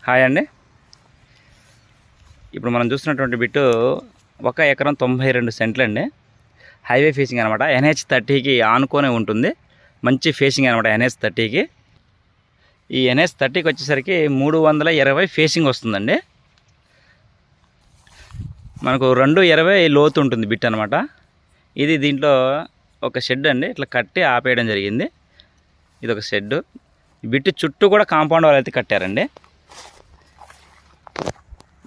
Hi అండి. ఇప్పుడు మనం చూస్తున్నటువంటి బిట్టు 1 ఎకరం 92 సెంట్లు అండి. హైవే ఫేసింగ్ అనమాట. NH30కి ఆనుకొనే ఉంటుంది. మంచి ఫేసింగ్ అనమాట NH30కి. ఈ NH30కి వచ్చేసరికి 320 ఫేసింగ్ వస్తుందండి. మనకు 220 లోతు ఉంటుంది బిట్ అనమాట. ఇది దీంట్లో ఒక షెడ్ అండి, ఇట్లా కట్టి ఆపేయడం జరిగింది. ఇది ఒక షెడ్. బిట్టు చుట్టూ కూడా కాంపౌండ్ వాళ్ళు అయితే కట్టారండి.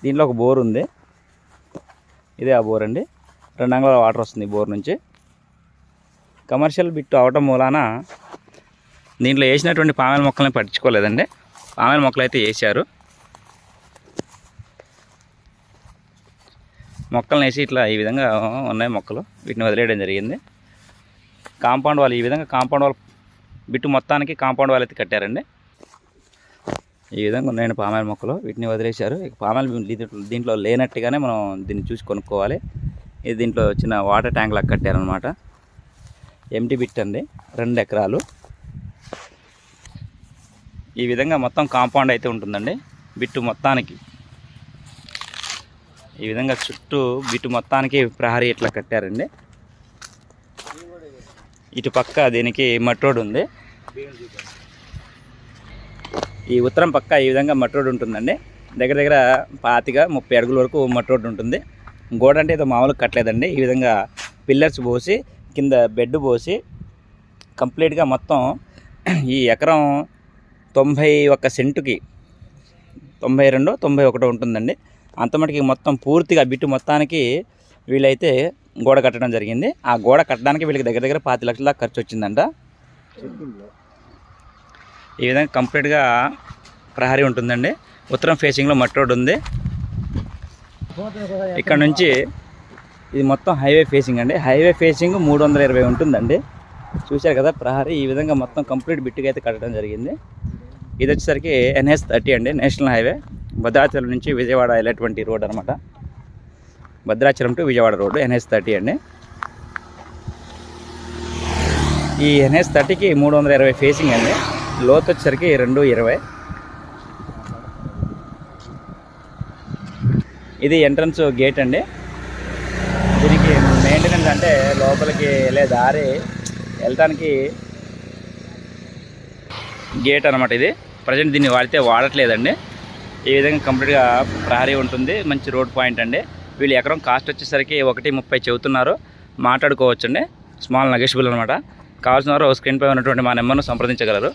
దీంట్లో ఒక బోర్ ఉంది, ఇదే ఆ బోర్ అండి. 2 అంగుళాల వాటర్ వస్తుంది బోర్ నుంచి. కమర్షియల్ బిట్టు అవటం మూలాన దీంట్లో వేసినటువంటి పామాయిల్ మొక్కల్ని పట్టించుకోలేదండి. పామాయిల్ మొక్కలు అయితే వేసారు. మొక్కలను వేసి ఇట్లా ఈ విధంగా ఉన్నాయి మొక్కలు, వీటిని వదిలేయడం జరిగింది. కాంపౌండ్ వాళ్ళు ఈ విధంగా కాంపౌండ్ వాళ్ళు బిట్టు మొత్తానికి కాంపౌండ్ వాళ్ళు అయితే కట్టారండి. ఈ విధంగా ఉన్నాయండి పామాయిల్ మొక్కలు, వీటిని వదిలేశారు. ఇక పామాయిల్ దీంట్లో లేనట్టుగానే మనం దీన్ని చూసి కొనుక్కోవాలి. ఇది దీంట్లో చిన్న వాటర్ ట్యాంక్ లాగా కట్టారనమాట. ఎంటీ బిట్ అండి, 2 ఎకరాలు. ఈ విధంగా మొత్తం కాంపౌండ్ అయితే ఉంటుందండి బిట్టు మొత్తానికి. ఈ విధంగా చుట్టూ బిట్టు మొత్తానికి ప్రహరీ ఇట్లా కట్టారండి. ఇటు పక్క దీనికి మట్టి రోడ్ ఉంది. ఈ ఉత్తరం పక్క ఈ విధంగా మట్టి రోడ్ ఉంటుందండి. దగ్గర దగ్గర 25-30 అడుగుల వరకు మట్టి రోడ్ ఉంటుంది. గోడ అంటే ఏదో మామూలుగా కట్టలేదండి. ఈ విధంగా పిల్లర్స్ పోసి కింద బెడ్ పోసి కంప్లీట్గా మొత్తం ఈ ఎకరం 91 సెంటుకి 92-91 ఉంటుందండి. అంతమటికి మొత్తం పూర్తిగా బిట్టు మొత్తానికి వీళ్ళైతే గోడ కట్టడం జరిగింది. ఆ గోడ కట్టడానికి వీళ్ళకి దగ్గర దగ్గర 5 లక్షల దాకా ఖర్చు వచ్చిందంట. ఈ విధంగా కంప్లీట్గా ప్రహరీ ఉంటుందండి. ఉత్తరం ఫేసింగ్లో మట్టి రోడ్ ఉంది. ఇక్కడ నుంచి ఇది మొత్తం హైవే ఫేసింగ్ అండి. హైవే ఫేసింగ్ 320 ఉంటుందండి. చూశారు కదా ప్రహరీ. ఈ విధంగా మొత్తం కంప్లీట్ బిట్టుగా అయితే కట్టడం జరిగింది. ఇది వచ్చేసరికి NH30 అండి, నేషనల్ హైవే. భద్రాచలం నుంచి విజయవాడ వెళ్ళేటువంటి రోడ్ అనమాట. Bhadrachalam to Vijayawada road NH30 అండి. ఈ NH30కి 320 ఫేసింగ్ అండి. లోతు వచ్చేసరికి 220. ఇది ఎంట్రన్స్ గేట్ అండి. దీనికి మెయింటెనెన్స్ అంటే లోపలికి వెళ్ళే దారి వెళ్ళటానికి గేట్ అనమాట. ఇది ప్రజెంట్ దీన్ని వాడట్లేదండి. ఈ విధంగా కంప్లీట్గా ప్రహరీ ఉంటుంది. మంచి రోడ్ పాయింట్ అండి. వీళ్ళు ఎకరం కాస్ట్ వచ్చేసరికి 1.30 చెబుతున్నారు. మాట్లాడుకోవచ్చండి. స్మాల్ నెగోషియబుల్ అనమాట. కావాల్సిన వారు స్క్రీన్పై ఉన్నటువంటి మా నెంబర్ను సంప్రదించగలరు.